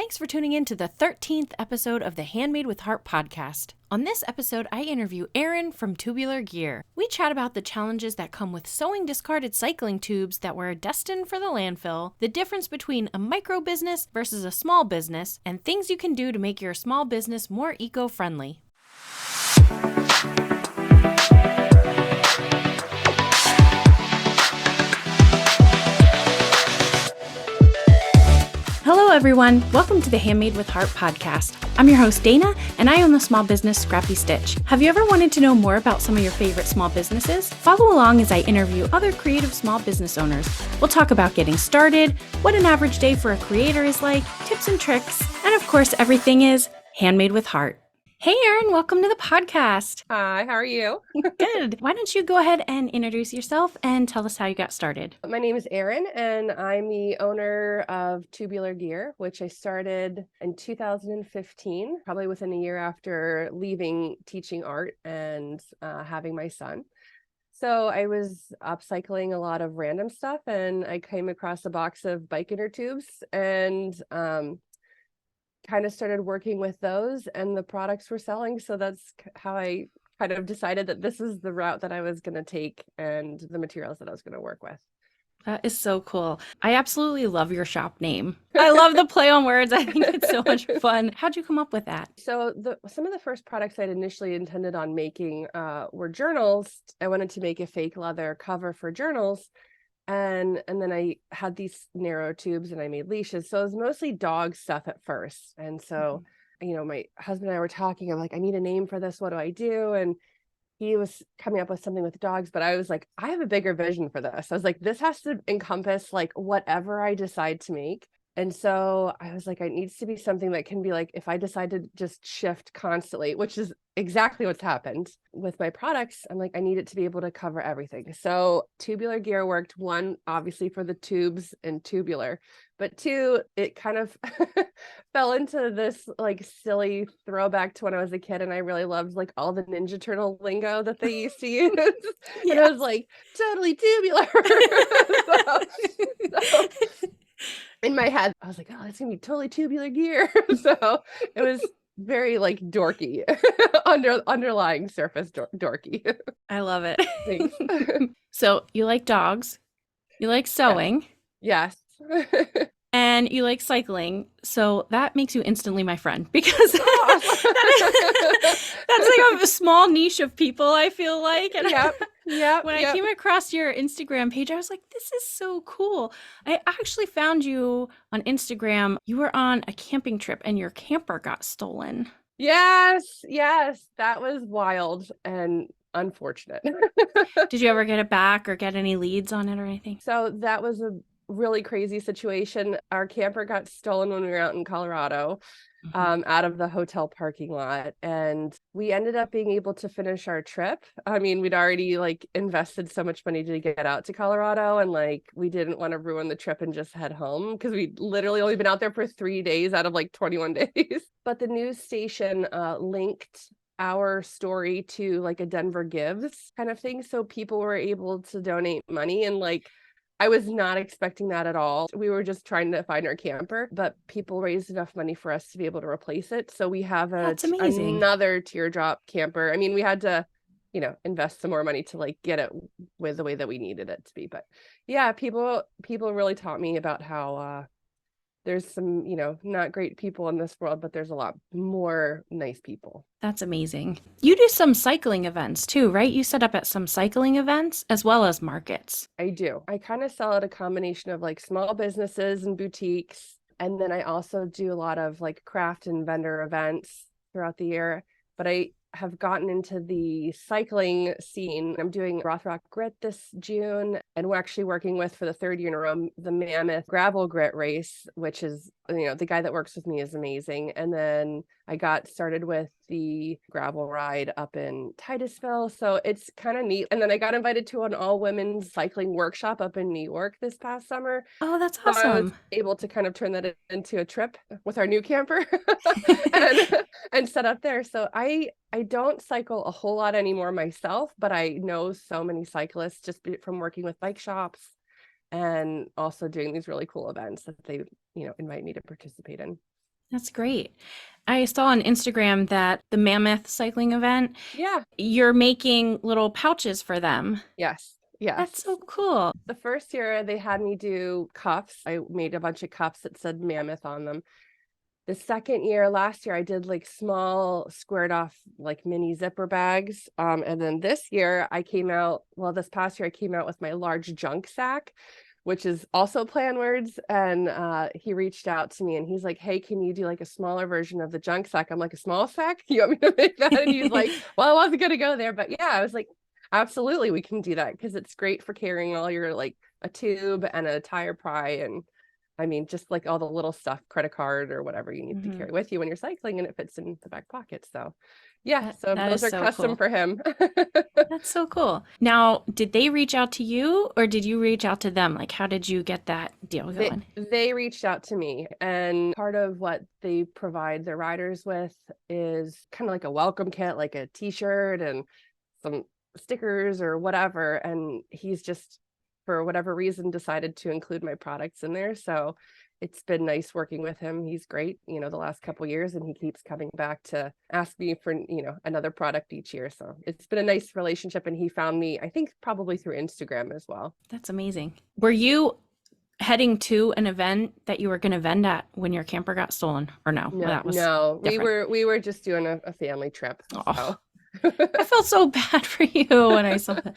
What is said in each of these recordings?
Thanks for tuning in to the 13th episode of the Handmade with Heart podcast. On this episode, I interview Erin from Tubular Gear. We chat about the challenges that come with sewing discarded cycling tubes that were destined for the landfill, the difference between a micro business versus a small business, and things you can do to make your small business more eco-friendly. Hello, everyone. Welcome to the Handmade with Heart podcast. I'm your host, Dana, and I own the small business Scrappy Stitch. Have you ever wanted to know more about some of your favorite small businesses? Follow along as I interview other creative small business owners. We'll talk about getting started, what an average day for a creator is like, tips and tricks, and of course, everything is handmade with heart. Hey, Erin, welcome to the podcast. Hi, how are you? Good. Why don't you go ahead and introduce yourself and tell us how you got started? My name is Erin, and I'm the owner of Tubular Gear, which I started in 2015, probably within a year after leaving teaching art and having my son. So I was upcycling a lot of random stuff, and I came across a box of bike inner tubes and kind of started working with those, and the products were selling. So that's how I kind of decided that this is the route that I was going to take and the materials that I was going to work with. That is so cool. I absolutely love your shop name. I love the play on words. I think it's so much fun. How'd you come up with that? So some of the first products I'd initially intended on making were journals. I wanted to make a fake leather cover for journals. And then I had these narrow tubes and I made leashes. So it was mostly dog stuff at first. And so, my husband and I were talking. I'm like, I need a name for this. What do I do? And he was coming up with something with dogs, but I was like, I have a bigger vision for this. I was like, this has to encompass like whatever I decide to make. And so I was like, it needs to be something that can be like, if I decide to just shift constantly, which is exactly what's happened with my products, I'm like, I need it to be able to cover everything. So Tubular Gear worked, one, obviously for the tubes and tubular, but two, it kind of fell into this like silly throwback to when I was a kid, and I really loved like all the Ninja Turtle lingo that they used to use. And I was like, totally tubular. so in my head, I was like, oh, it's gonna be totally Tubular Gear. So it was very like dorky, underlying surface dorky. I love it. Thanks. So you like dogs, you like sewing, Yes. and you like cycling. So that makes you instantly my friend because that's like a small niche of people, I feel like. And when I came across your Instagram page, I was like, this is so cool. I actually found you on Instagram. You were on a camping trip and your camper got stolen. Yes. That was wild and unfortunate. Did you ever get it back or get any leads on it or anything? So that was a really crazy situation. Our camper got stolen when we were out in Colorado. Out of the hotel parking lot, and we ended up being able to finish our trip. I mean, we'd already like invested so much money to get out to Colorado, and like we didn't want to ruin the trip and just head home because we'd literally only been out there for 3 days out of like 21 days. But the news station linked our story to like a Denver Gives kind of thing, so people were able to donate money, and like I was not expecting that at all. We were just trying to find our camper, but people raised enough money for us to be able to replace it. So we have another teardrop camper. I mean, we had to, invest some more money to like get it with the way that we needed it to be. But yeah, people really taught me about how there's some, not great people in this world, but there's a lot more nice people. That's amazing. You do some cycling events too, right? You set up at some cycling events as well as markets. I do. I kind of sell at a combination of like small businesses and boutiques. And then I also do a lot of like craft and vendor events throughout the year. But I have gotten into the cycling scene. I'm doing Rothrock Grit this June, and we're actually working with, for the third year in a row, the Mammoth Gravel Grit Race, which is, the guy that works with me is amazing. And then I got started with the gravel ride up in Titusville. So it's kind of neat. And then I got invited to an all-women's cycling workshop up in New York this past summer. Oh, that's awesome. So I was able to kind of turn that into a trip with our new camper and set up there. So I don't cycle a whole lot anymore myself, but I know so many cyclists just from working with bike shops and also doing these really cool events that they, invite me to participate in. That's great. I saw on Instagram that the Mammoth cycling event, Yeah. you're making little pouches for them. Yes. That's so Yes. cool. The first year they had me do cups. I made a bunch of cups that said Mammoth on them. The second year, last year, I did like small squared off like mini zipper bags. And then this year I came out, well, this past year I came out with my large junk sack, which is also plan words. And he reached out to me and he's like, hey, can you do like a smaller version of the junk sack? I'm like, a small sack? You want me to make that? And he's like, well, I wasn't gonna go there. But yeah, I was like, absolutely, we can do that because it's great for carrying all your like a tube and a tire pry and I mean, just like all the little stuff, credit card or whatever you need to Mhm. carry with you when you're cycling and it fits in the back pocket. So yeah, That so that those is are so custom cool. for him. That's so cool. Now, did they reach out to you or did you reach out to them? Like, how did you get that deal they going? they reached out to me and part of what they provide their riders with is kind of like a welcome kit, like a t-shirt and some stickers or whatever. And he's just, for whatever reason, decided to include my products in there. So it's been nice working with him. He's great, the last couple years, and he keeps coming back to ask me for, another product each year. So it's been a nice relationship. And he found me, I think, probably through Instagram as well. That's amazing. Were you heading to an event that you were going to vend at when your camper got stolen or no? Well, No, that was no, we different. were we were just doing a family trip. So Oh, I felt so bad for you when I saw that.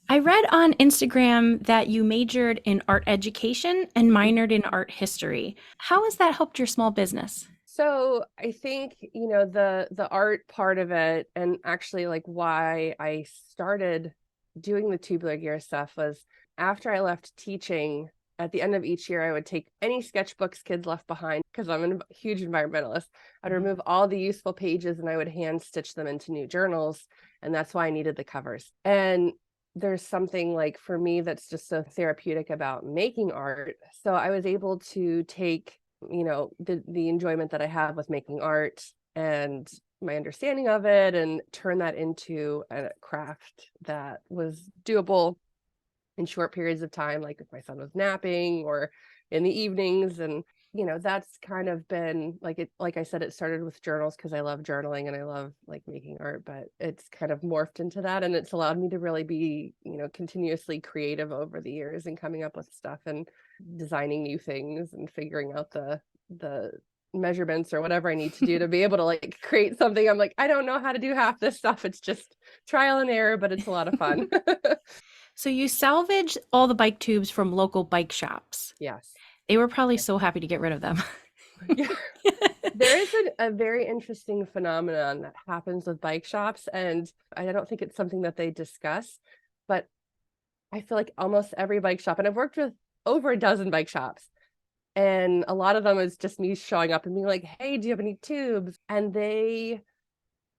I read on Instagram that you majored in art education and minored in art history. How has that helped your small business? So I think, the art part of it and actually like why I started doing the tubular gear stuff was after I left teaching, at the end of each year, I would take any sketchbooks kids left behind because I'm a huge environmentalist. I'd Mhm. remove all the useful pages and I would hand stitch them into new journals. And that's why I needed the covers. And there's something like for me that's just so therapeutic about making art. So I was able to take the enjoyment that I have with making art and my understanding of it and turn that into a craft that was doable in short periods of time, like if my son was napping or in the evenings. And that's kind of been like I said, it started with journals because I love journaling and I love like making art, but it's kind of morphed into that and it's allowed me to really be continuously creative over the years and coming up with stuff and designing new things and figuring out the measurements or whatever I need to do to be able to like create something. I'm like, I don't know how to do half this stuff. It's just trial and error, but it's a lot of fun. So you salvaged all the bike tubes from local bike shops. Yes. They were probably so happy to get rid of them. Yeah. There is a very interesting phenomenon that happens with bike shops, and I don't think it's something that they discuss, but I feel like almost every bike shop, and I've worked with over a dozen bike shops, and a lot of them is just me showing up and being like, hey, do you have any tubes? And they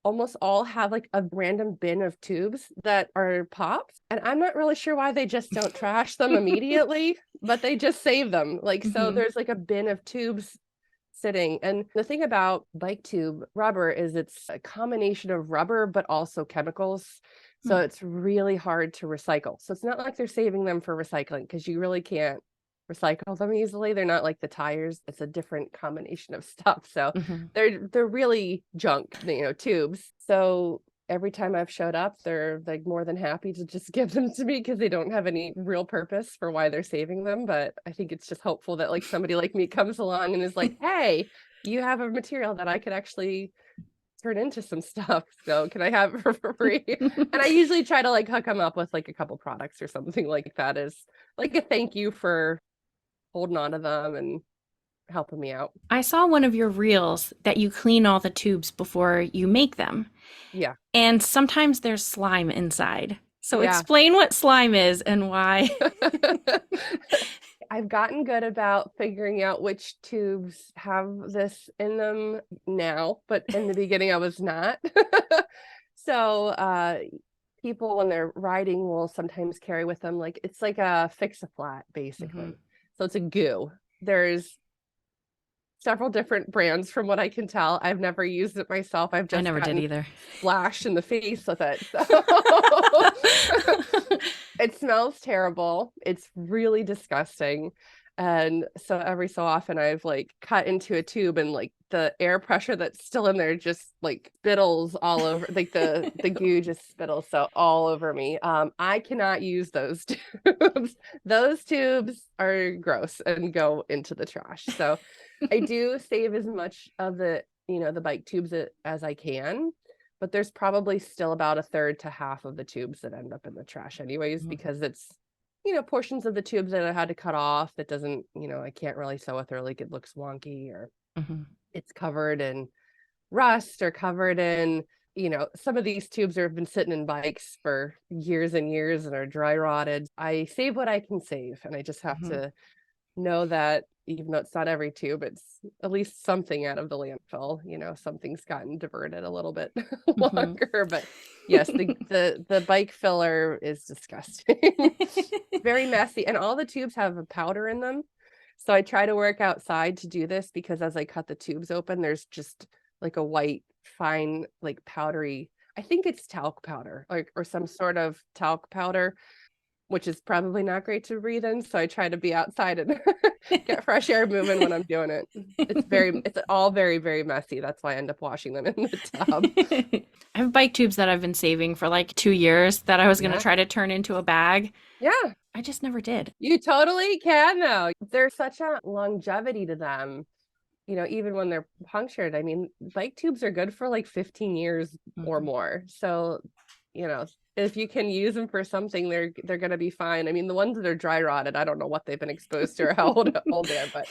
almost all have like a random bin of tubes that are pops. And I'm not really sure why they just don't trash them immediately, but they just save them. Like, so Mhm. there's like a bin of tubes sitting. And the thing about bike tube rubber is it's a combination of rubber, but also chemicals. So Mm. it's really hard to recycle. So it's not like they're saving them for recycling because you really can't recycle them easily. They're not like the tires. It's a different combination of stuff. So Mhm. they're really junk, tubes. So every time I've showed up, they're like more than happy to just give them to me because they don't have any real purpose for why they're saving them. But I think it's just hopeful that like somebody like me comes along and is like, hey, you have a material that I could actually turn into some stuff. So can I have it for free? And I usually try to like hook them up with like a couple products or something like that as like a thank you for holding on to them and helping me out. I saw one of your reels that you clean all the tubes before you make them. Yeah. And sometimes there's slime inside. So Yeah. explain what slime is and why. I've gotten good about figuring out which tubes have this in them now, but in the beginning I was not. So people when they're riding will sometimes carry with them like it's like a fix-a-flat Mhm. basically. So it's a goo. There's several different brands from what I can tell. I've never used it myself. I've I just never did gotten either. splashed in the face with it. So it smells terrible. It's really disgusting. And so every so often I've like cut into a tube and like the air pressure that's still in there just like spittles all over, like the goo just spittles so all over me. I cannot use those tubes. Those tubes are gross and go into the trash. So I do save as much of the bike tubes as I can, but there's probably still about a third to half of the tubes that end up in the trash anyways, because it's portions of the tubes that I had to cut off that doesn't, I can't really sew with, or like it looks wonky, or it's covered in rust, or covered in, some of these tubes have been sitting in bikes for years and years and are dry rotted. I save what I can save, and I just have to know that even though it's not every tube, it's at least something out of the landfill. Something's gotten diverted a little bit longer. But yes, the bike filler is disgusting. Very messy, and all the tubes have a powder in them. So I try to work outside to do this, because as I cut the tubes open, there's just like a white, fine, like powdery, I think it's talc powder, like, or some sort of talc powder, which is probably not great to breathe in. So I try to be outside and get fresh air moving when I'm doing it. It's all very, very messy. That's why I end up washing them in the tub. I have bike tubes that I've been saving for like 2 years that I was going to try to turn into a bag. Yeah. I just never did. You totally can, though. There's such a longevity to them, even when they're punctured. I mean, bike tubes are good for like 15 years or more. So, if you can use them for something, they're going to be fine. I mean, the ones that are dry rotted, I don't know what they've been exposed to or how old they are, but.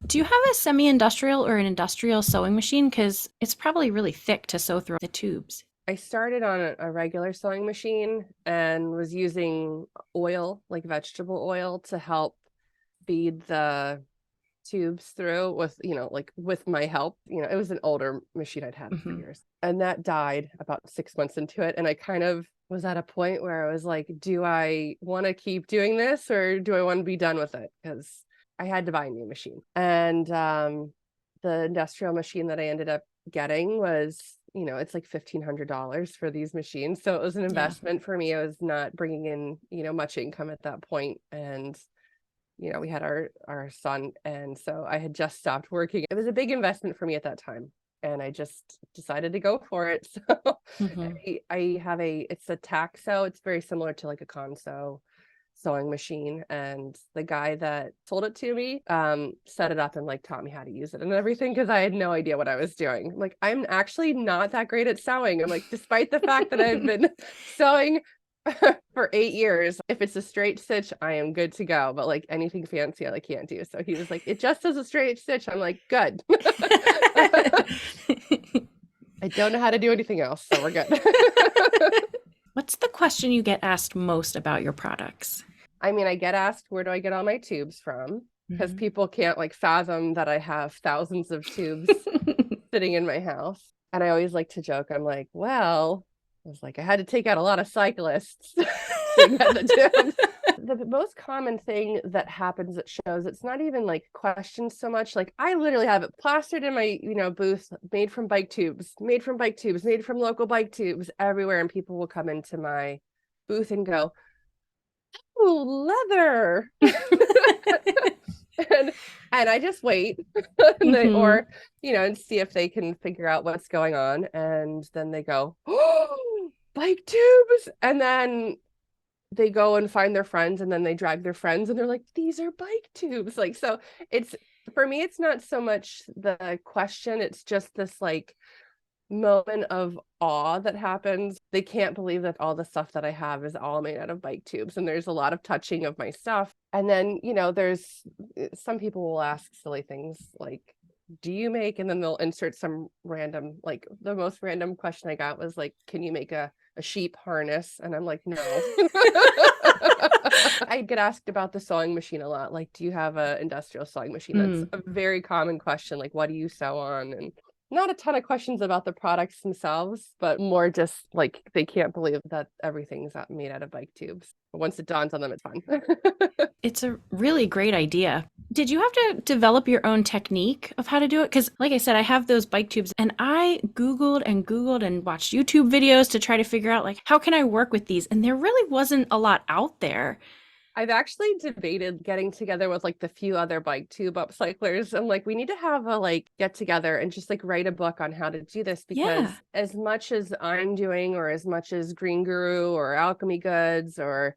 Do you have a semi-industrial or an industrial sewing machine? Because it's probably really thick to sew through the tubes. I started on a regular sewing machine and was using oil, like vegetable oil, to help feed the tubes through with, like with my help. It was an older machine I'd had for years, and that died about 6 months into it. And I kind of was at a point where I was like, do I want to keep doing this, or do I want to be done with it? Because I had to buy a new machine. And the industrial machine that I ended up getting was, it's like $1,500 for these machines. So it was an investment for me. I was not bringing in, much income at that point. And, we had our son. And so I had just stopped working. It was a big investment for me at that time. And I just decided to go for it. So I have it's a tack sew. It's very similar to like a console sewing machine, and the guy that sold it to me set it up and like taught me how to use it and everything, because I had no idea what I was doing. Like, I'm actually not that great at sewing. I'm like, despite the fact that I've been sewing for 8 years, if it's a straight stitch, I am good to go, but like anything fancy I can't do. So he was like, it just does a straight stitch. I'm like, good. I don't know how to do anything else, so we're good. What's the question you get asked most about your products? I mean, I get asked, where do I get all my tubes from? Because people can't like fathom that I have thousands of tubes sitting in my house. And I always like to joke. I'm like, well, I was like, I had to take out a lot of cyclists to get the tubes. The most common thing that happens at shows, it's not even like questions so much. Like, I literally have it plastered in my, booth, made from bike tubes, made from bike tubes, made from local bike tubes everywhere. And people will come into my booth and go, oh, leather. and I just wait and or and see if they can figure out what's going on. And then they go, oh, bike tubes. And then they go and find their friends, and then they drag their friends, and they're like, these are bike tubes. Like, so it's, for me, it's not so much the question, it's just this like moment of awe that happens. They can't believe that all the stuff that I have is all made out of bike tubes, and there's a lot of touching of my stuff. And then, there's some people will ask silly things like, do you make, and then they'll insert some random, like the most random question I got was like, can you make a sheep harness? And I'm like, no. I get asked about the sewing machine a lot. Like, do you have an industrial sewing machine? That's a very common question. Like, what do you sew on? And not a ton of questions about the products themselves, but more just like they can't believe that everything's made out of bike tubes. But once it dawns on them, it's fun. It's a really great idea. Did you have to develop your own technique of how to do it? Because like I said, I have those bike tubes, and I Googled and watched YouTube videos to try to figure out like, how can I work with these? And there really wasn't a lot out there. I've actually debated getting together with like the few other bike tube upcyclers. I'm like, we need to have a like get together and just like write a book on how to do this, because Yeah. as much as I'm doing, or as much as Green Guru or Alchemy Goods or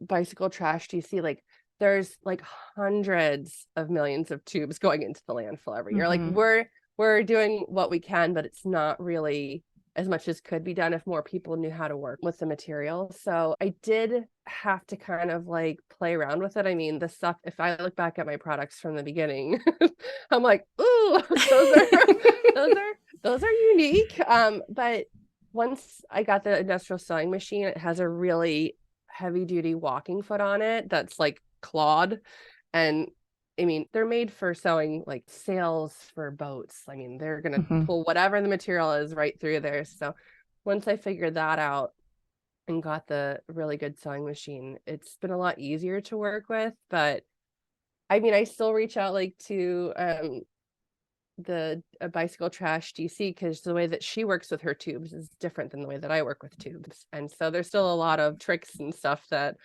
Bicycle Trash DC, like there's like hundreds of millions of tubes going into the landfill every year. Like we're doing what we can, but it's not really as much as could be done if more people knew how to work with the material. So I did have to kind of like play around with it. I mean, the stuff, if I look back at my products from the beginning, I'm like, ooh, those are those are unique. But once I got the industrial sewing machine, it has a really heavy duty walking foot on it that's like clawed. And I mean, they're made for sewing like sails for boats. I mean, they're going to pull whatever the material is right through there. So once I figured that out and got the really good sewing machine, it's been a lot easier to work with. But I mean, I still reach out like to the Bicycle Trash DC, because the way that she works with her tubes is different than the way that I work with tubes. And so there's still a lot of tricks and stuff that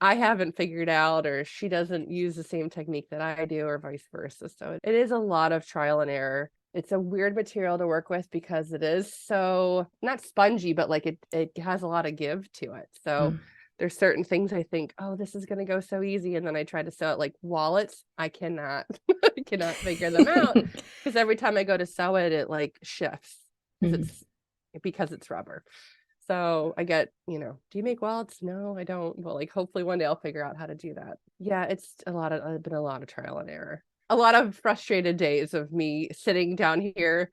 I haven't figured out, or she doesn't use the same technique that I do, or vice versa. So it is a lot of trial and error. It's a weird material to work with because it is so not spongy, but like it has a lot of give to it. So there's certain things I think, oh, this is going to go so easy. And then I try to sew it, like wallets. I cannot, I cannot figure them out, because every time I go to sew it, it like shifts because it's rubber. So I get, do you make wallets? No, I don't. Well, like hopefully one day I'll figure out how to do that. Yeah, it's been a lot of trial and error. A lot of frustrated days of me sitting down here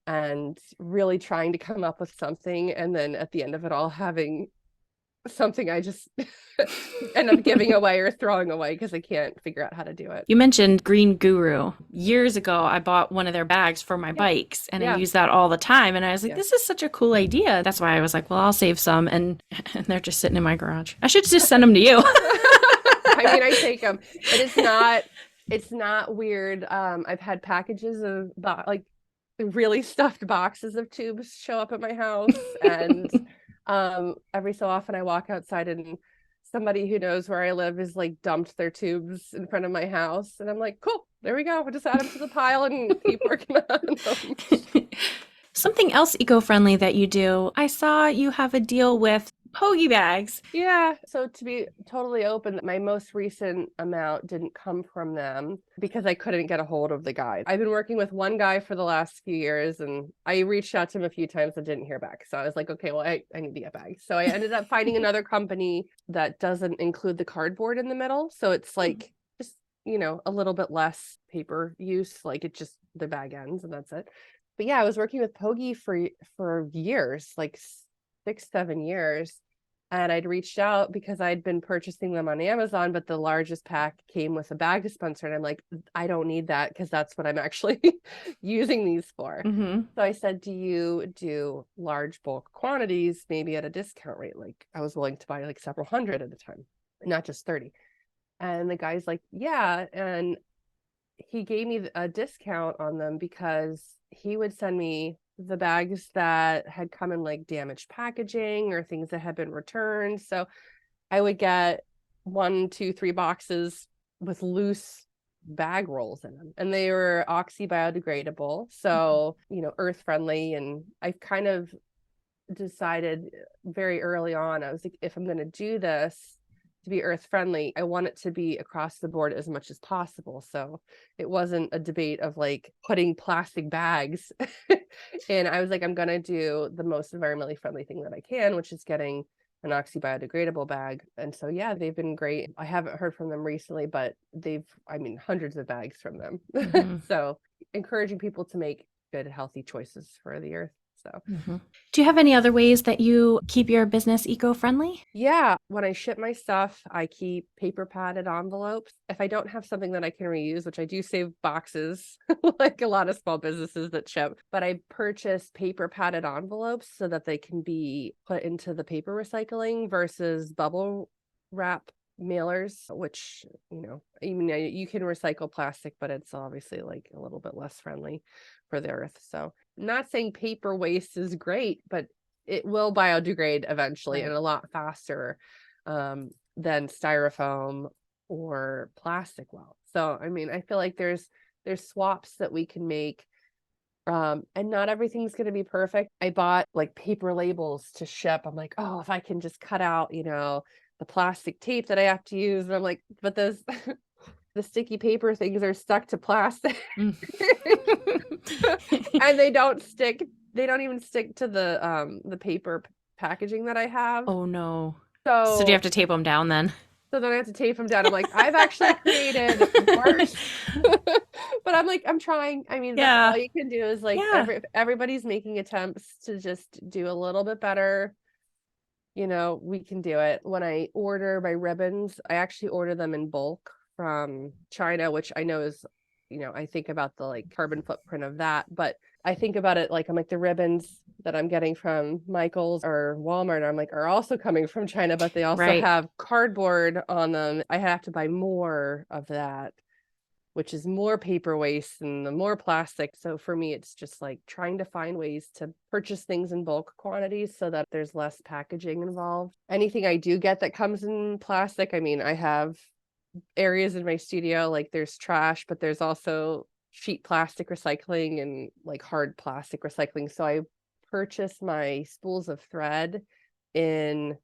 and really trying to come up with something, and then at the end of it all having something I just end up giving away or throwing away because I can't figure out how to do it. You mentioned Green Guru. Years ago, I bought one of their bags for my bikes, and I use that all the time. And I was like, this is such a cool idea. That's why I was like, well, I'll save some. And they're just sitting in my garage. I should just send them to you. I mean, I take them, but it's not weird. I've had packages of like really stuffed boxes of tubes show up at my house, and every so often I walk outside and somebody who knows where I live is like dumped their tubes in front of my house, and I'm like, cool, there we go. I'll just add them to the pile and keep working on them. Something else eco-friendly that you do, I saw you have a deal with hoagie bags. Yeah. So to be totally open, my most recent amount didn't come from them because I couldn't get a hold of the guy. I've been working with one guy for the last few years, and I reached out to him a few times and didn't hear back. So I was like, okay, well, I need to get bags. So I ended up finding another company that doesn't include the cardboard in the middle. So it's like just, a little bit less paper use. Like it just, the bag ends and that's it. But yeah, I was working with Pogi for years, like 6-7 years. And I'd reached out because I'd been purchasing them on Amazon, but the largest pack came with a bag dispenser. And I'm like, I don't need that because that's what I'm actually using these for. So I said, do you do large bulk quantities, maybe at a discount rate? Like I was willing to buy like several hundred at a time, not just 30. And the guy's like, yeah. And he gave me a discount on them because he would send me the bags that had come in like damaged packaging or things that had been returned. So I would get 1, 2, 3 boxes with loose bag rolls in them, and they were oxy biodegradable. So, earth friendly. And I kind of decided very early on, I was like, if I'm going to do this to be earth friendly, I want it to be across the board as much as possible. So it wasn't a debate of like putting plastic bags and I was like, I'm going to do the most environmentally friendly thing that I can, which is getting an oxy biodegradable bag. And so, yeah, they've been great. I haven't heard from them recently, but hundreds of bags from them. So encouraging people to make good, healthy choices for the earth. So, do you have any other ways that you keep your business eco-friendly? Yeah, when I ship my stuff, I keep paper padded envelopes. If I don't have something that I can reuse, which I do save boxes, like a lot of small businesses that ship, but I purchase paper padded envelopes so that they can be put into the paper recycling versus bubble wrap mailers, which, even you can recycle plastic, but it's obviously like a little bit less friendly for the earth. So not saying paper waste is great, but it will biodegrade eventually and a lot faster than styrofoam or plastic will. So, I mean, I feel like there's swaps that we can make. And not everything's going to be perfect. I bought like paper labels to ship. I'm like, oh, if I can just cut out, the plastic tape that I have to use. And I'm like, but those the sticky paper things are stuck to plastic. Mm. And they don't stick. They don't even stick to the paper packaging that I have. Oh no. So do you So have to tape them down then? so then I have to tape them down. I'm like, I've actually created worse. But I'm like, I'm trying. I mean, that's Yeah. all you can do is like Yeah. everybody's making attempts to just do a little bit better. We can do it. When I order my ribbons, I actually order them in bulk from China, which I know is, I think about the like carbon footprint of that, but I think about it like I'm like the ribbons that I'm getting from Michael's or Walmart, I'm like, are also coming from China, but they also Right. have cardboard on them. I have to buy more of that, which is more paper waste and the more plastic. So for me, it's just like trying to find ways to purchase things in bulk quantities so that there's less packaging involved. Anything I do get that comes in plastic, I mean, I have areas in my studio, like there's trash, but there's also sheet plastic recycling and like hard plastic recycling. So I purchase my spools of thread in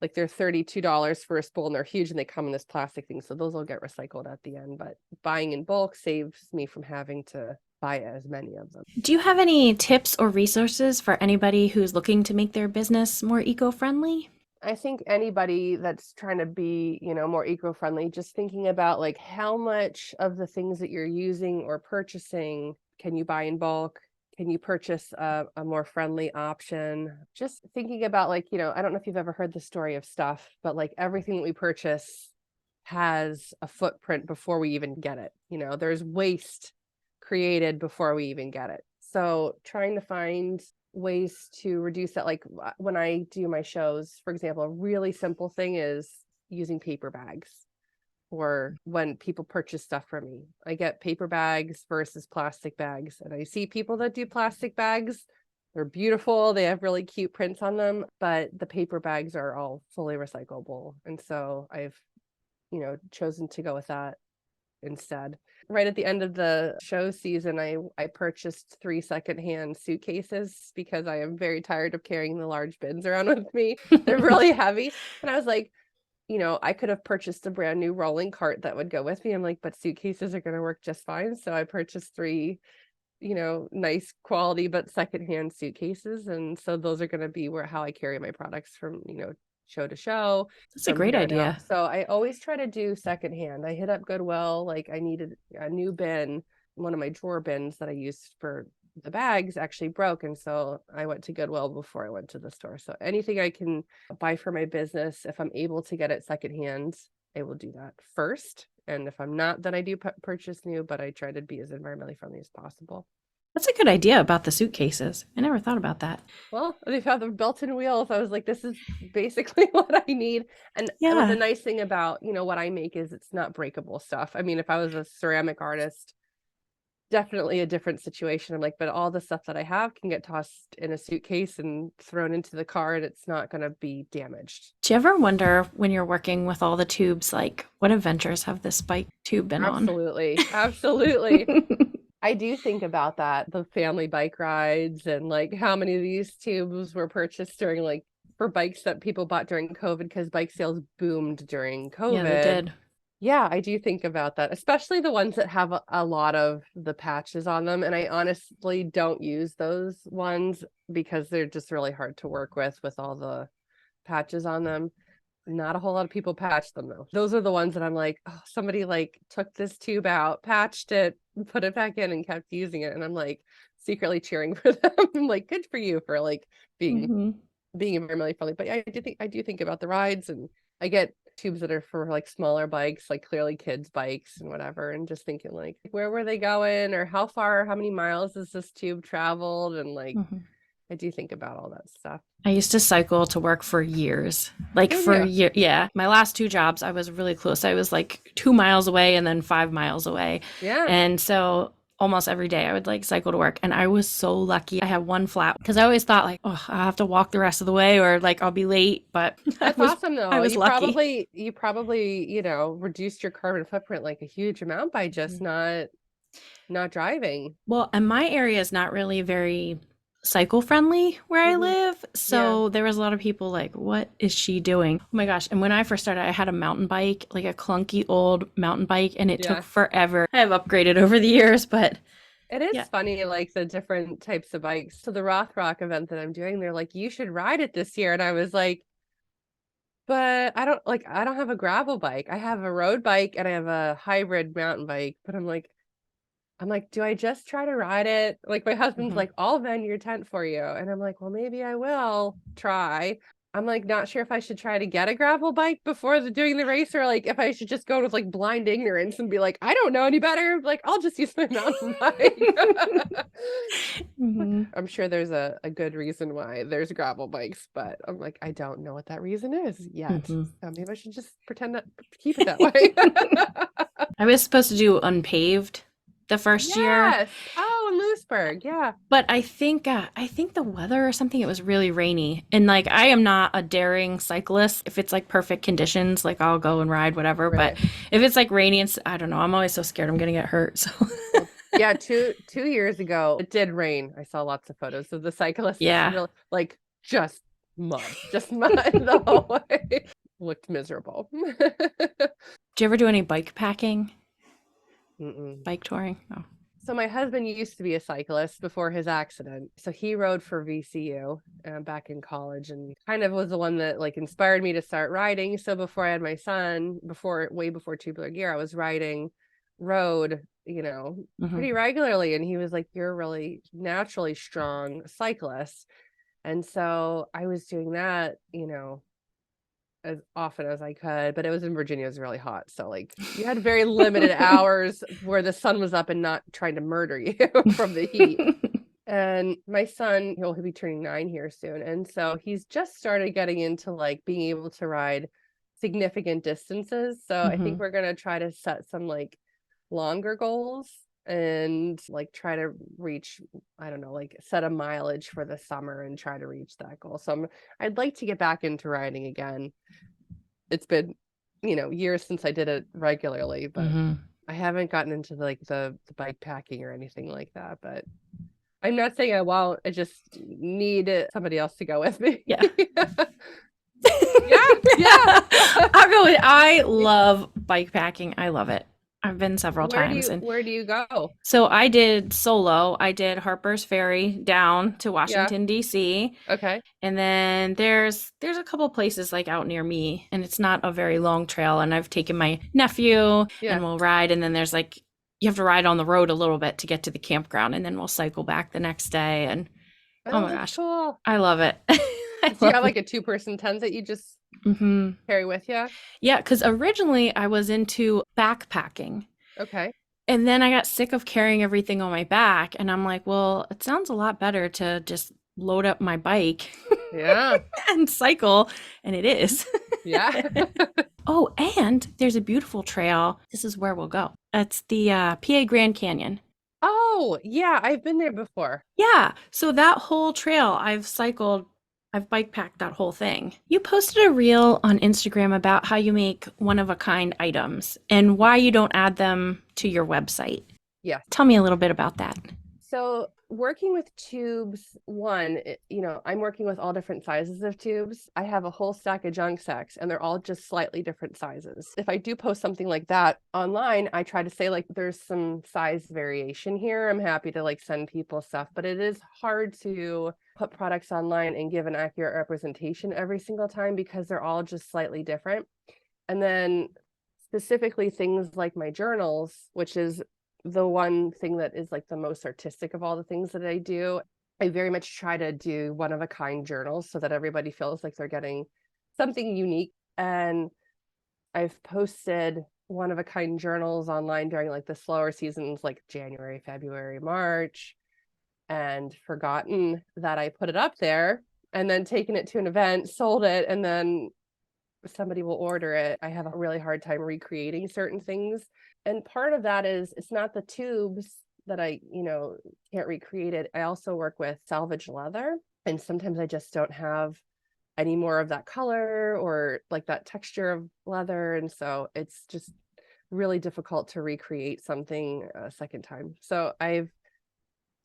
like they're $32 for a spool and they're huge and they come in this plastic thing. So those will get recycled at the end, but buying in bulk saves me from having to buy as many of them. Do you have any tips or resources for anybody who's looking to make their business more eco-friendly? I think anybody that's trying to be, more eco-friendly, just thinking about like how much of the things that you're using or purchasing can you buy in bulk? Can you purchase a more friendly option? Just thinking about like, I don't know if you've ever heard the story of stuff, but like everything that we purchase has a footprint before we even get it. There's waste created before we even get it. So trying to find ways to reduce that. Like when I do my shows, for example, a really simple thing is using paper bags. Or when people purchase stuff from me, I get paper bags versus plastic bags. And I see people that do plastic bags. They're beautiful. They have really cute prints on them, but the paper bags are all fully recyclable. And so I've, chosen to go with that instead. Right at the end of the show season, I purchased 3 secondhand suitcases because I am very tired of carrying the large bins around with me. They're really heavy. And I was like, I could have purchased a brand new rolling cart that would go with me. I'm like, but suitcases are going to work just fine. So I purchased 3, nice quality, but secondhand suitcases. And so those are going to be how I carry my products from, show to show. That's a From great here on out. idea. So I always try to do secondhand. I hit up Goodwill, like I needed a new bin. One of my drawer bins that I used for the bags actually broke. And so I went to Goodwill before I went to the store. So anything I can buy for my business, if I'm able to get it secondhand, I will do that first. And if I'm not, then I do purchase new, but I try to be as environmentally friendly as possible. That's a good idea about the suitcases. I never thought about that. Well, they've had the built-in wheels. I was like, this is basically what I need. And the Yeah. nice thing about, what I make is it's not breakable stuff. I mean, if I was a ceramic artist, definitely a different situation. I'm like, but all the stuff that I have can get tossed in a suitcase and thrown into the car and it's not going to be damaged. Do you ever wonder when you're working with all the tubes, like what adventures have this bike tube been on? Absolutely. Absolutely. I do think about that, the family bike rides and like how many of these tubes were purchased during like for bikes that people bought during COVID because bike sales boomed during COVID. Yeah, they did. Yeah, I do think about that, especially the ones that have a lot of the patches on them. And I honestly don't use those ones because they're just really hard to work with all the patches on them. Not a whole lot of people patch them though. Those are the ones that I'm like, oh, somebody like took this tube out, patched it, put it back in and kept using it. And I'm like secretly cheering for them. I'm like, good for you for like being environmentally friendly. But yeah, I do think about the rides, and I get tubes that are for like smaller bikes, like clearly kids bikes and whatever. And just thinking like, where were they going or how many miles has this tube traveled? And like, I do think about all that stuff. I used to cycle to work for years. Like Did for you? yeah. My last 2 jobs, I was really close. I was like 2 miles away and then 5 miles away. Yeah. And so almost every day. I would like cycle to work, and I was so lucky. I had one flat because I always thought like, oh, I have to walk the rest of the way or like I'll be late. But That's awesome I though. was lucky. You probably, reduced your carbon footprint like a huge amount by just not driving. Well, and my area is not really very cycle friendly where I Hmm. live. Yeah. So there was a lot of people like, what is she doing? Oh my gosh. And when I first started, I had a mountain bike, like a clunky old mountain bike, and it took Yeah. forever. I have upgraded over the years, but It is yeah. funny, like the different types of bikes. So the Rothrock event that I'm doing, they're like, you should ride it this year. And I was like, but I don't have a gravel bike. I have a road bike and I have a hybrid mountain bike. But I'm like, do I just try to ride it? Like my husband's Mhm. like, I'll vend your tent for you. And I'm like, well, maybe I will try. I'm like not sure if I should try to get a gravel bike before doing the race, or like if I should just go with like blind ignorance and be like, I don't know any better. Like I'll just use my mountain bike. Mhm. I'm sure there's a good reason why there's gravel bikes, but I'm like, I don't know what that reason is yet. Mhm. So maybe I should just pretend to keep it that way. I was supposed to do unpaved the first year, Yes. Oh, in Lewisburg. Yeah. but I think the weather or something, it was really rainy. And like I am not a daring cyclist. If it's like perfect conditions, like I'll go and ride whatever, but Right. if it's like rainy and I don't know, I'm always so scared I'm going to get hurt. So Well, yeah, two years ago, it did rain. I saw lots of photos of the cyclists yeah. really like just mud the whole way. Looked miserable. Do you ever do any bike packing, Mm-mm. bike touring? Oh. So my husband used to be a cyclist before his accident. So he rode for VCU back in college, and kind of was the one that like inspired me to start riding. So before I had my son, way before Tubular Gear, I was riding road, Mhm. pretty regularly. And he was like, "You're a really naturally strong cyclist." And so I was doing that, as often as I could, but it was in Virginia, it was really hot. So like you had very limited hours where the sun was up and not trying to murder you from the heat. And my son, he'll be turning 9 here soon. And so he's just started getting into like being able to ride significant distances. So I think Mhm. we're gonna try to set some like longer goals and like try to reach, I don't know, like set a mileage for the summer and try to reach that goal. So I'd like to get back into riding again. It's been, years since I did it regularly, but Mhm. I haven't gotten into like the bike packing or anything like that. But I'm not saying I won't. I just need somebody else to go with me. Yeah. Yeah, yeah. I'll go with I love bike packing. I love it. I've been several Where do times you and where do you go? so I did solo. I did Harper's Ferry down to Yeah. Washington D.C. Okay. and then there's a couple places like out near me and it's not a very long trail and I've taken my nephew and Yeah. we'll ride and then there's like you have to ride on the road a little bit to get to the campground and then we'll cycle back the next day and oh Oh, my that's gosh, cool. I love it. I Do you love have it. like a two-person tent that you just Hmm. carry with you? Yeah, because originally I was into backpacking. Okay. And then I got sick of carrying everything on my back. And I'm like, well, it sounds a lot better to just load up my bike Yeah. and cycle. And it is. Yeah. Oh, and there's a beautiful trail. This is where we'll go. It's the PA Grand Canyon. Oh, yeah, I've been there before. Yeah. So that whole trail I've cycled, I've bike packed that whole thing. You posted a reel on Instagram about how you make one of a kind items and why you don't add them to your website. Yes. Tell me a little bit about that. So working with tubes, I'm working with all different sizes of tubes. I have a whole stack of junk sacks and they're all just slightly different sizes. If I do post something like that online, I try to say like there's some size variation here. I'm happy to like send people stuff, but it is hard to put products online and give an accurate representation every single time because they're all just slightly different. And then specifically things like my journals, which is the one thing that is like the most artistic of all the things that I do. I very much try to do one of a kind journals so that everybody feels like they're getting something unique. And I've posted one of a kind journals online during like the slower seasons, like January, February, March, and forgotten that I put it up there and then taken it to an event, sold it, and then somebody will order it. I have a really hard time recreating certain things. And part of that is it's not the tubes that I, can't recreate it, I also work with salvage leather. And sometimes I just don't have any more of that color or like that texture of leather. And so it's just really difficult to recreate something a second time. So I've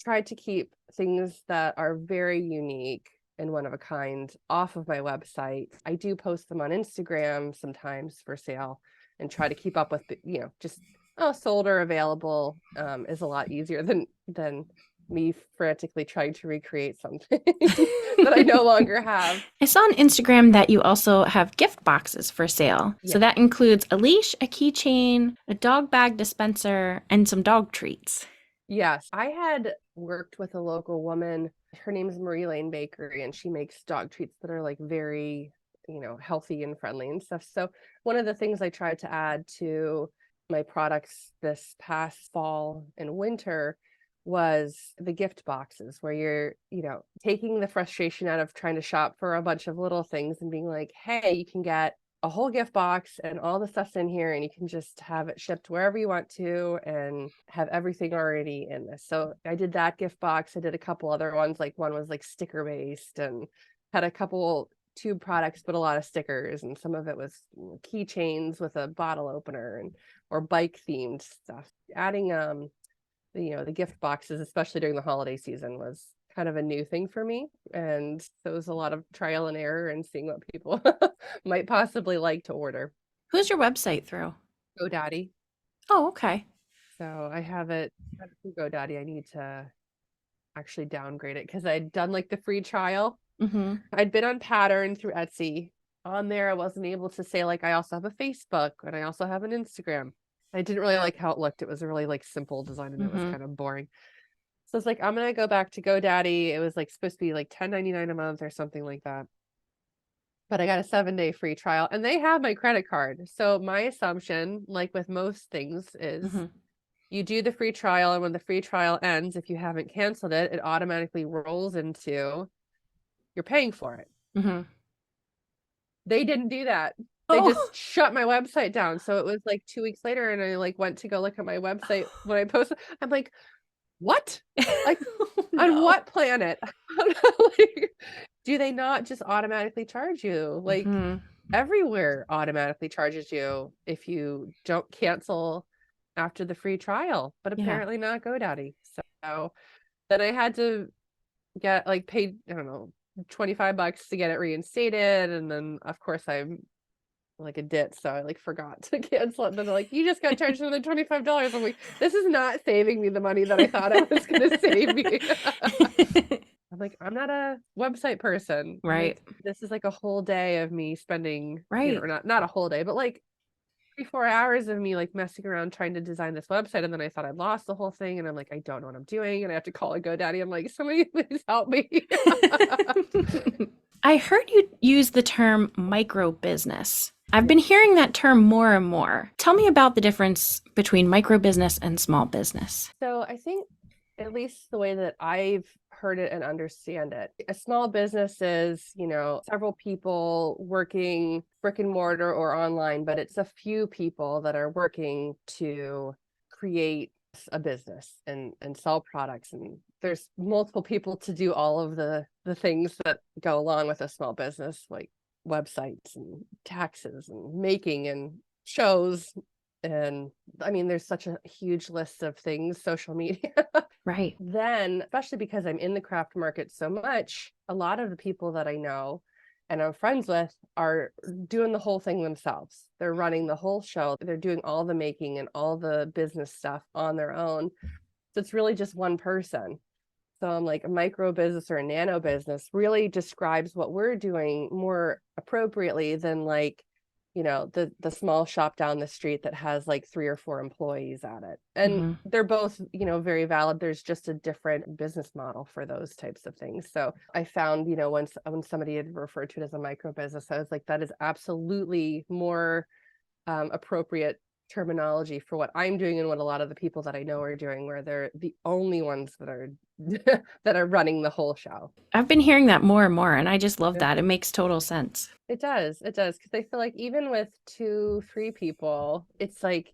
tried to keep things that are very unique and one of a kind off of my website. I do post them on Instagram sometimes for sale and try to keep up with, just sold or available is a lot easier than me frantically trying to recreate something that I no longer have. I saw on Instagram that you also have gift boxes for sale. So Yes. that includes a leash, a keychain, a dog bag dispenser, and some dog treats. Yes, I had worked with a local woman. Her name is Marie Lane Bakery, and she makes dog treats that are like very, healthy and friendly and stuff. So one of the things I tried to add to my products this past fall and winter was the gift boxes where you're, taking the frustration out of trying to shop for a bunch of little things and being like, hey, you can get a whole gift box and all the stuff's in here, and you can just have it shipped wherever you want to and have everything already in this. So I did that gift box. I did a couple other ones, like one was like sticker based and had a couple tube products, but a lot of stickers, and some of it was keychains with a bottle opener and or bike themed stuff. Adding the gift boxes, especially during the holiday season, was kind of a new thing for me. And so it was a lot of trial and error and seeing what people might possibly like to order. Who's your website through? GoDaddy. Oh, okay. So I have it through GoDaddy. I need to actually downgrade it because I'd done like the free trial. Mm-hmm. I'd been on Pattern through Etsy. On there, I wasn't able to say like I also have a Facebook and I also have an Instagram. I didn't really like how it looked. It was a really like simple design and it was kind of boring. So it's like, I'm gonna go back to GoDaddy. It was like supposed to be like $10.99 a month or something like that. But I got a 7-day free trial and they have my credit card. So my assumption, like with most things, is you do the free trial, and when the free trial ends, if you haven't canceled it, it automatically rolls into you're paying for it. They didn't do that. They just shut my website down. So it was like 2 weeks later, and I like went to go look at my website when I posted. I'm like, what? Like, on what planet? Like, do they not just automatically charge you? Like, everywhere automatically charges you if you don't cancel after the free trial, but apparently not GoDaddy. So then I had to get like paid, I don't know, $25 to get it reinstated. And then of course I'm like a ditz, so I like forgot to cancel it. And then they're like, you just got charged another $25. I'm like, this is not saving me the money that I thought it was gonna save me. I'm like, I'm not a website person. Right. Like, this is like a whole day of me spending, Right. or not a whole day, but like 3-4 hours of me like messing around trying to design this website. And then I thought I'd lost the whole thing. And I'm like, I don't know what I'm doing. And I have to call a GoDaddy. I'm like, somebody please help me. I heard you use the term micro business. I've been hearing that term more and more. Tell me about the difference between micro business and small business. So I think, at least the way that I've heard it and understand it, a small business is, several people working brick and mortar or online, but it's a few people that are working to create a business and sell products. And there's multiple people to do all of the things that go along with a small business, like websites and taxes and making and shows. And I mean, there's such a huge list of things, social media. Right. Then, especially because I'm in the craft market so much, a lot of the people that I know and I'm friends with are doing the whole thing themselves. They're running the whole show. They're doing all the making and all the business stuff on their own. So it's really just one person. So I'm like, a micro business or a nano business really describes what we're doing more appropriately than like, the small shop down the street that has like 3 or 4 employees at it. And they're both, very valid. There's just a different business model for those types of things. So I found, when somebody had referred to it as a micro business, I was like, that is absolutely more appropriate terminology for what I'm doing and what a lot of the people that I know are doing, where they're the only ones that are that are running the whole show. I've been hearing that more and more, and I just love that. It makes total sense. It does, because I feel like even with 2-3 people, it's like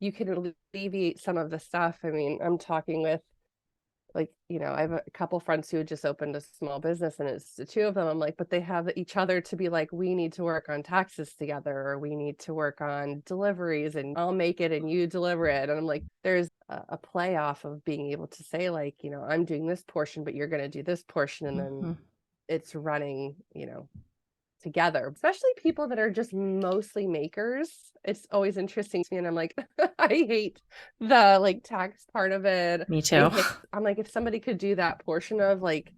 you can alleviate some of the stuff. I mean, I'm talking with like, I have a couple friends who had just opened a small business and it's the two of them. I'm like, but they have each other to be like, we need to work on taxes together, or we need to work on deliveries and I'll make it and you deliver it. And I'm like, there's a play off of being able to say like, I'm doing this portion, but you're going to do this portion. And then it's running, together, especially people that are just mostly makers. It's always interesting to me. And I'm like, I hate the like tax part of it. Me too. I'm like, if somebody could do that portion of like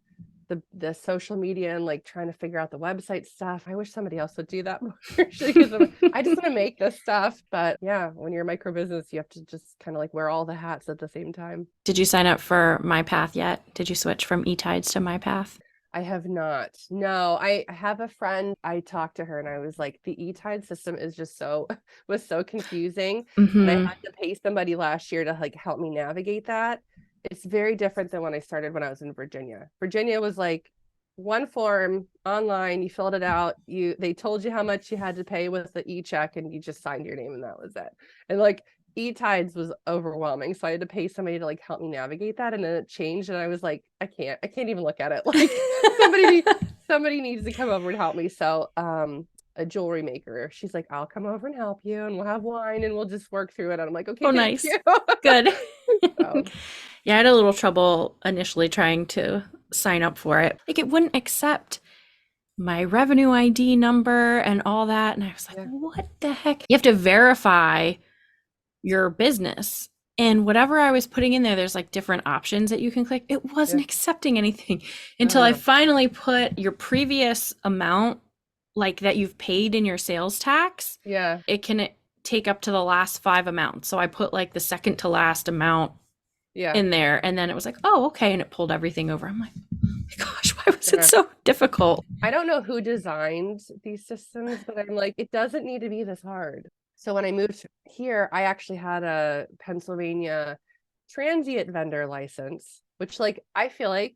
the social media and like trying to figure out the website stuff, I wish somebody else would do that more. Because I just want to make this stuff. But yeah, when you're a micro business, you have to just kind of like wear all the hats at the same time. Did you sign up for MyPath yet? Did you switch from eTides to MyPath? I have not. No, I have a friend. I talked to her and I was like, the e-tide system is just was so confusing. And I had to pay somebody last year to like help me navigate that. It's very different than when I started when I was in Virginia. Virginia was like one form online, you filled it out, they told you how much you had to pay with the e-check and you just signed your name and that was it. And like e-tides was overwhelming, so I had to pay somebody to like help me navigate that, and then it changed and I was like, I can't even look at it. Like somebody needs to come over and help me. So a jewelry maker, she's like, I'll come over and help you and we'll have wine and we'll just work through it. And I'm like, okay, nice. you. Good. So. Yeah, I had a little trouble initially trying to sign up for it. Like it wouldn't accept my revenue ID number and all that. And I was like, what the heck? You have to verify your business. And whatever I was putting in there, there's like different options that you can click. It wasn't accepting anything until I finally put your previous amount, like that you've paid in your sales tax. Yeah. It can take up to the last 5 amounts. So I put like the second to last amount in there. And then it was like, oh, okay. And it pulled everything over. I'm like, oh my gosh, why was it so difficult? I don't know who designed these systems, but I'm like, it doesn't need to be this hard. So when I moved here, I actually had a Pennsylvania transient vendor license, which like I feel like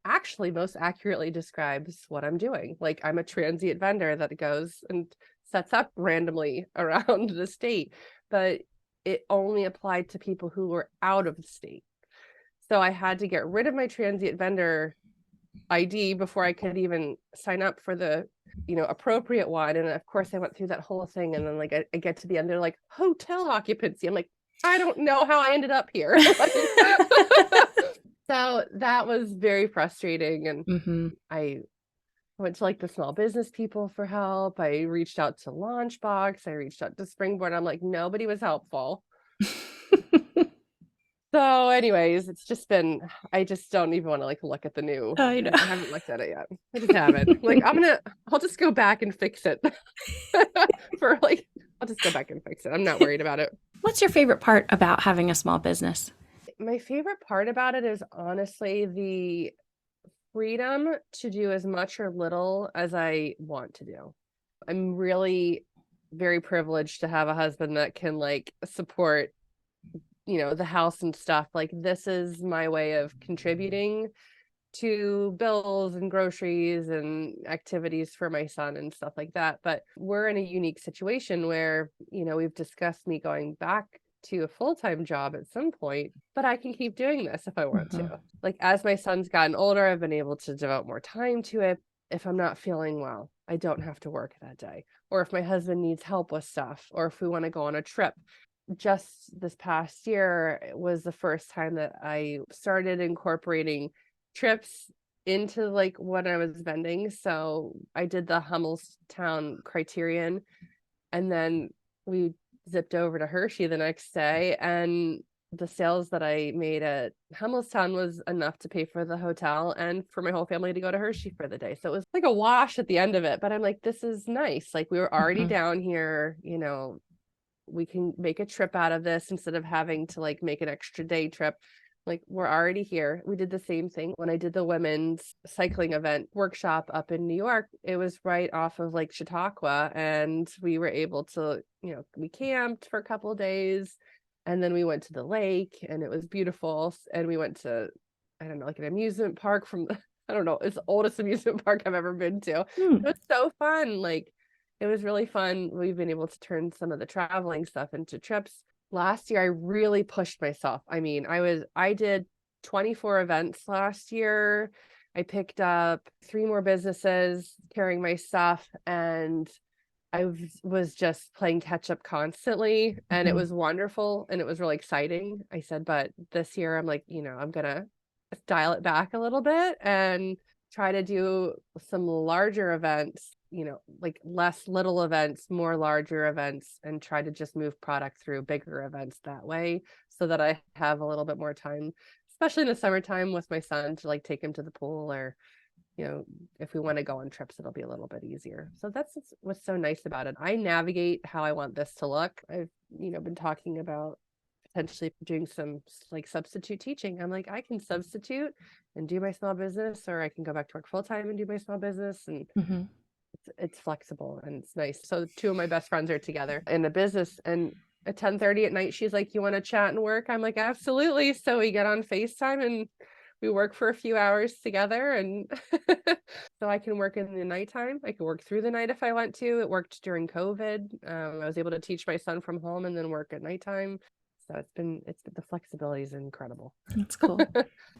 actually most accurately describes what I'm doing. Like I'm a transient vendor that goes and sets up randomly around the state, but it only applied to people who were out of the state. So I had to get rid of my transient vendor ID before I could even sign up for the appropriate one. And of course I went through that whole thing, and then like I get to the end, they're like hotel occupancy. I'm like, I don't know how I ended up here. So that was very frustrating. And I went to like the small business people for help. I reached out to Launchbox. I reached out to Springboard. I'm like, nobody was helpful. So anyways, it's just been, I just don't even want to like look at the new. I haven't looked at it yet. I just haven't. Like I'll just go back and fix it. I'll just go back and fix it. I'm not worried about it. What's your favorite part about having a small business? My favorite part about it is honestly the freedom to do as much or little as I want to do. I'm really very privileged to have a husband that can like support the house and stuff. Like this is my way of contributing to bills and groceries and activities for my son and stuff like that. But we're in a unique situation where, we've discussed me going back to a full-time job at some point, but I can keep doing this if I want to. Like as my son's gotten older, I've been able to devote more time to it. If I'm not feeling well, I don't have to work that day. Or if my husband needs help with stuff, or if we want to go on a trip. Just this past year was the first time that I started incorporating trips into like what I was vending. So I did the Hummelstown Criterion, and then we zipped over to Hershey the next day, and the sales that I made at Hummelstown was enough to pay for the hotel and for my whole family to go to Hershey for the day. So it was like a wash at the end of it, but I'm like, this is nice. Like we were already down here, we can make a trip out of this instead of having to like make an extra day trip. Like we're already here. We did the same thing when I did the women's cycling event workshop up in New York. It was right off of Lake Chautauqua, and we were able to, we camped for a couple of days, and then we went to the lake, and it was beautiful. And we went to, I don't know, like an amusement park I don't know, it's the oldest amusement park I've ever been to. It was so fun. Like it was really fun. We've been able to turn some of the traveling stuff into trips. Last year I really pushed myself. I mean, I did 24 events last year. I picked up 3 more businesses carrying my stuff, and was just playing catch up constantly, and it Mhm. was wonderful and it was really exciting. I said, but this year I'm like, I'm gonna dial it back a little bit and try to do some larger events, like less little events, more larger events, and try to just move product through bigger events that way so that I have a little bit more time, especially in the summertime with my son, to like take him to the pool, or if we want to go on trips, it'll be a little bit easier. So that's what's so nice about it. I navigate how I want this to look. I've, been talking about potentially doing some like substitute teaching. I'm like, I can substitute and do my small business, or I can go back to work full time and do my small business. And Mhm. it's flexible and it's nice. So 2 of my best friends are together in the business, and at 10:30 at night, she's like, you want to chat and work? I'm like, absolutely. So we get on FaceTime and we work for a few hours together, and so I can work in the nighttime. I can work through the night if I want to. It worked during COVID. I was able to teach my son from home and then work at nighttime. So it's been the flexibility is incredible. That's cool.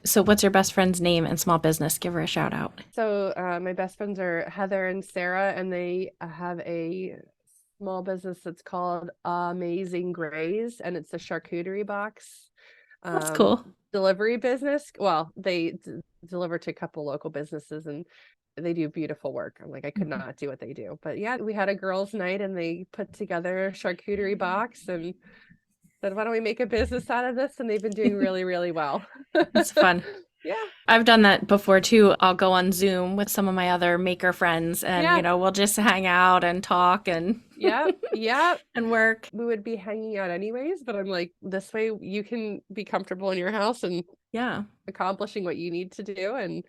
So what's your best friend's name and small business? Give her a shout out. So my best friends are Heather and Sarah, and they have a small business that's called Amazing Grays, and it's a charcuterie box That's cool. delivery business. Well, they deliver to a couple local businesses, and they do beautiful work. I'm like, I could Mhm. not do what they do. But yeah, we had a girls' night and they put together a charcuterie box and said, why don't we make a business out of this? And they've been doing really, really well. It's fun. Yeah. I've done that before too. I'll go on Zoom with some of my other maker friends and, Yeah. we'll just hang out and talk and Yep. Yep. and work. We would be hanging out anyways, but I'm like, this way you can be comfortable in your house and Yeah. accomplishing what you need to do. And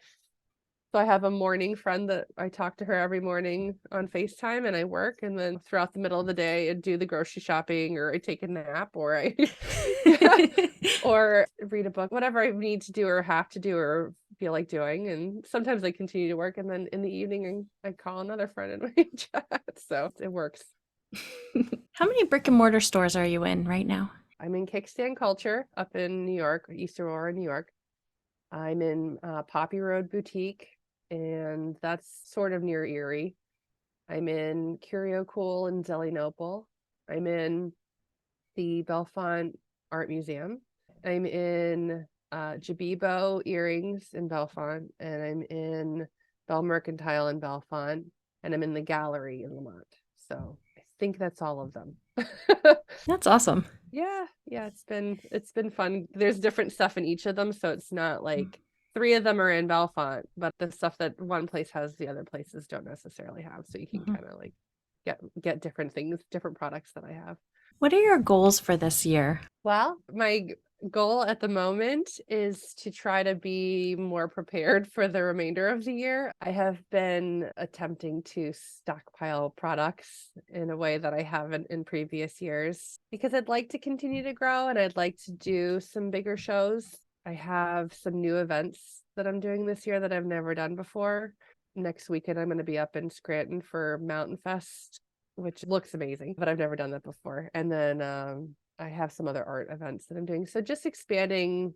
so I have a morning friend that I talk to her every morning on FaceTime, and I work, and then throughout the middle of the day I do the grocery shopping, or I take a nap, or I or read a book, whatever I need to do or have to do or feel like doing. And sometimes I continue to work, and then in the evening I call another friend and we chat. So it works. How many brick and mortar stores are you in right now? I'm in Kickstand Culture up in New York, East Aurora, New York. I'm in Poppy Road Boutique, and that's sort of near Erie. I'm in Curio Cool in Zelienople. I'm in the Bellefonte Art Museum. I'm in Jabibo Earrings in Bellefonte, and I'm in Bell Mercantile in Bellefonte, and I'm in the Gallery in Lamont. So I think that's all of them. That's awesome. Yeah, it's been fun. There's different stuff in each of them, so it's not like 3 of them are in Bellefonte, but the stuff that one place has, the other places don't necessarily have. So you can Mhm. kind of like get different things, different products that I have. What are your goals for this year? Well, my goal at the moment is to try to be more prepared for the remainder of the year. I have been attempting to stockpile products in a way that I haven't in previous years because I'd like to continue to grow and I'd like to do some bigger shows. I have some new events that I'm doing this year that I've never done before. Next weekend, I'm going to be up in Scranton for Mountain Fest, which looks amazing, but I've never done that before. And then I have some other art events that I'm doing. So just expanding,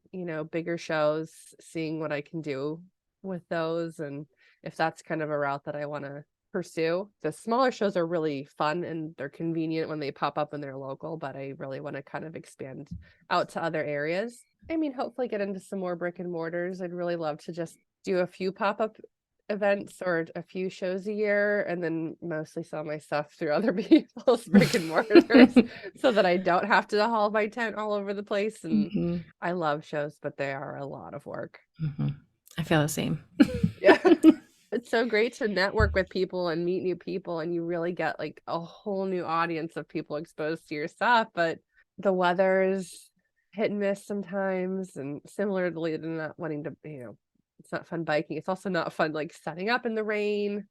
bigger shows, seeing what I can do with those. And if that's kind of a route that I want to pursue. The smaller shows are really fun and they're convenient when they pop up and they're local, but I really want to kind of expand out to other areas. I mean, hopefully get into some more brick and mortars. I'd really love to just do a few pop-up events or a few shows a year and then mostly sell my stuff through other people's brick and mortars so that I don't have to haul my tent all over the place. And Mhm. I love shows, but they are a lot of work. Mhm. I feel the same. Yeah. It's so great to network with people and meet new people, and you really get like a whole new audience of people exposed to your stuff. But the weather's hit and miss sometimes, and similarly to not wanting to, it's not fun biking. It's also not fun like setting up in the rain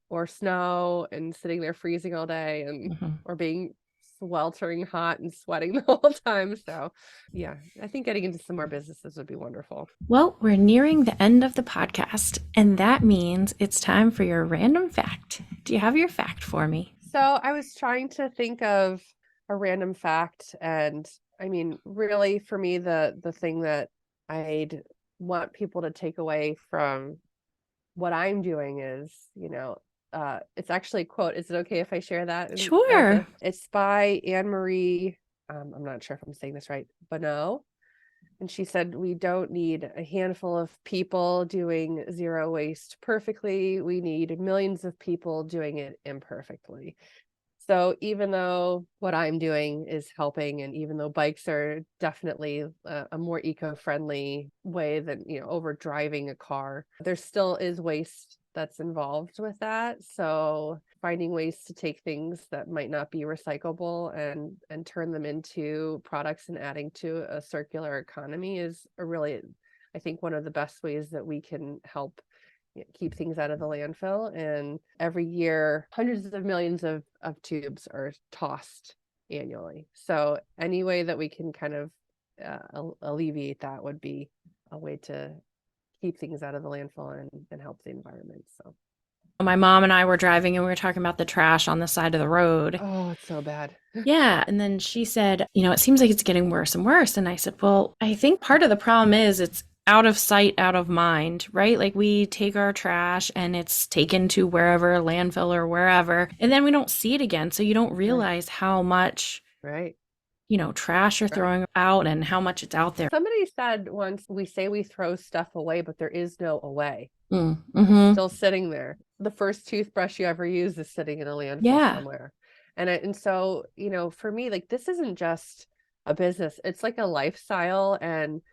or snow and sitting there freezing all day and Mhm. or being sweltering hot and sweating the whole time. So yeah, I think getting into some more businesses would be wonderful. Well, we're nearing the end of the podcast, and that means it's time for your random fact. Do you have your fact for me? So I was trying to think of a random fact, and I mean, really, for me, the thing that I'd want people to take away from what I'm doing is, it's actually a quote. Is it okay if I share that? Sure. It's by Anne Marie. I'm not sure if I'm saying this right. Bonneau. And she said, we don't need a handful of people doing zero waste perfectly. We need millions of people doing it imperfectly. So even though what I'm doing is helping, and even though bikes are definitely a more eco-friendly way than, over driving a car, there still is waste that's involved with that. So finding ways to take things that might not be recyclable and turn them into products and adding to a circular economy is I think, one of the best ways that we can help keep things out of the landfill. And every year, hundreds of millions of tubes are tossed annually. So any way that we can kind of alleviate that would be a way to keep things out of the landfill and help the environment. So, My mom and I were driving and we were talking about the trash on the side of the road. oh, it's so bad. Yeah. And then she said, it seems like it's getting worse and worse. And I said, well, I think part of the problem is it's out of sight, out of mind, right? Like we take our trash and it's taken to wherever, landfill or wherever, and then we don't see it again. So you don't realize how much, Right. Trash you're throwing out and how much it's out there. Somebody said once, we say we throw stuff away, but there is no away. Mm-hmm. It's still sitting there. The first toothbrush you ever use is sitting in a landfill somewhere. And so, for me, like, this isn't just a business, it's like a lifestyle. And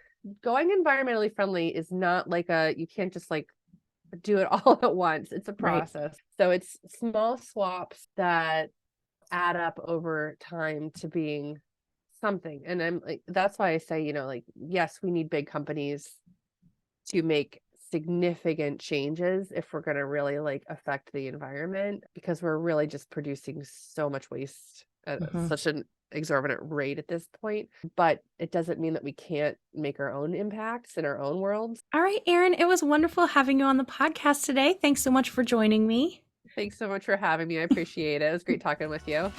going environmentally friendly is not like you can't just like do it all at once. It's a process. So it's small swaps that add up over time to being something. And I'm like, that's why I say, like, yes, we need big companies to make significant changes if we're going to really like affect the environment, because we're really just producing so much waste at such an exorbitant rate at this point. But it doesn't mean that we can't make our own impacts in our own worlds. All right, Erin, it was wonderful having you on the podcast today. Thanks so much for joining me. Thanks so much for having me. I appreciate it. It was great talking with you.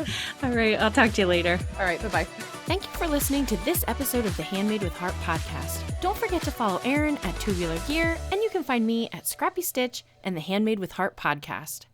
All right, I'll talk to you later. All right, bye-bye. Thank you for listening to this episode of the Handmade with Heart podcast. Don't forget to follow Erin at Tubular Gear, and you can find me at Scrappy Stitch and the Handmade with Heart podcast.